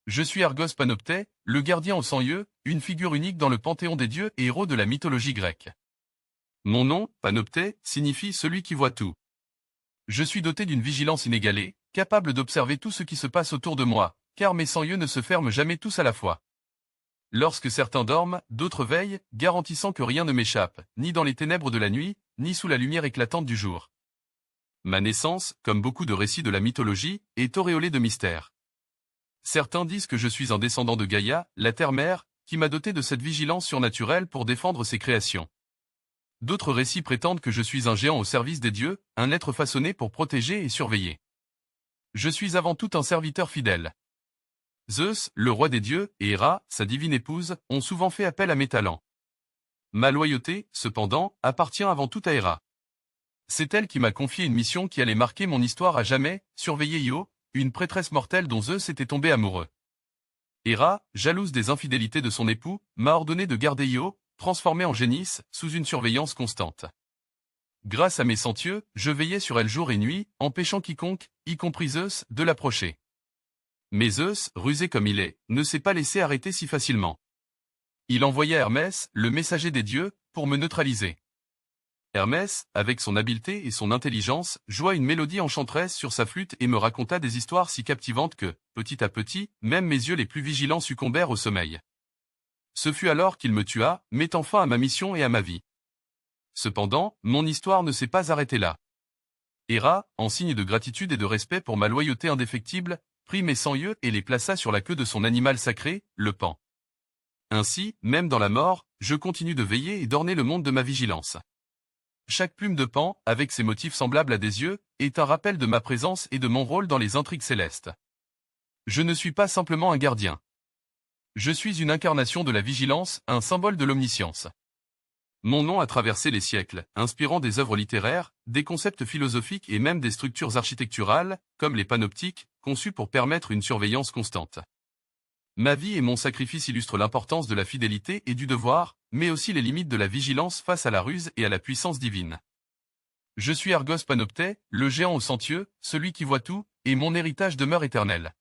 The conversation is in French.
Je suis Argos Panoptès, le gardien aux 100 yeux, une figure unique dans le panthéon des dieux et héros de la mythologie grecque. Mon nom, Panoptès, signifie celui qui voit tout. Je suis doté d'une vigilance inégalée, capable d'observer tout ce qui se passe autour de moi, car mes 100 yeux ne se ferment jamais tous à la fois. Lorsque certains dorment, d'autres veillent, garantissant que rien ne m'échappe, ni dans les ténèbres de la nuit, ni sous la lumière éclatante du jour. Ma naissance, comme beaucoup de récits de la mythologie, est auréolée de mystère. Certains disent que je suis un descendant de Gaïa, la terre-mère, qui m'a doté de cette vigilance surnaturelle pour défendre ses créations. D'autres récits prétendent que je suis un géant au service des dieux, un être façonné pour protéger et surveiller. Je suis avant tout un serviteur fidèle. Zeus, le roi des dieux, et Héra, sa divine épouse, ont souvent fait appel à mes talents. Ma loyauté, cependant, appartient avant tout à Héra. C'est elle qui m'a confié une mission qui allait marquer mon histoire à jamais, surveiller Io, une prêtresse mortelle dont Zeus était tombé amoureux. Héra, jalouse des infidélités de son époux, m'a ordonné de garder Io, transformée en génisse, sous une surveillance constante. Grâce à mes 100 yeux, je veillais sur elle jour et nuit, empêchant quiconque, y compris Zeus, de l'approcher. Mais Zeus, rusé comme il est, ne s'est pas laissé arrêter si facilement. Il envoya Hermès, le messager des dieux, pour me neutraliser. Hermès, avec son habileté et son intelligence, joua une mélodie enchanteresse sur sa flûte et me raconta des histoires si captivantes que, petit à petit, même mes yeux les plus vigilants succombèrent au sommeil. Ce fut alors qu'il me tua, mettant fin à ma mission et à ma vie. Cependant, mon histoire ne s'est pas arrêtée là. Héra, en signe de gratitude et de respect pour ma loyauté indéfectible, prit mes 100 yeux et les plaça sur la queue de son animal sacré, le paon. Ainsi, même dans la mort, je continue de veiller et d'orner le monde de ma vigilance. Chaque plume de paon, avec ses motifs semblables à des yeux, est un rappel de ma présence et de mon rôle dans les intrigues célestes. Je ne suis pas simplement un gardien. Je suis une incarnation de la vigilance, un symbole de l'omniscience. Mon nom a traversé les siècles, inspirant des œuvres littéraires, des concepts philosophiques et même des structures architecturales, comme les panoptiques, conçues pour permettre une surveillance constante. Ma vie et mon sacrifice illustrent l'importance de la fidélité et du devoir, mais aussi les limites de la vigilance face à la ruse et à la puissance divine. Je suis Argos Panoptès, le géant aux 100 yeux, celui qui voit tout, et mon héritage demeure éternel.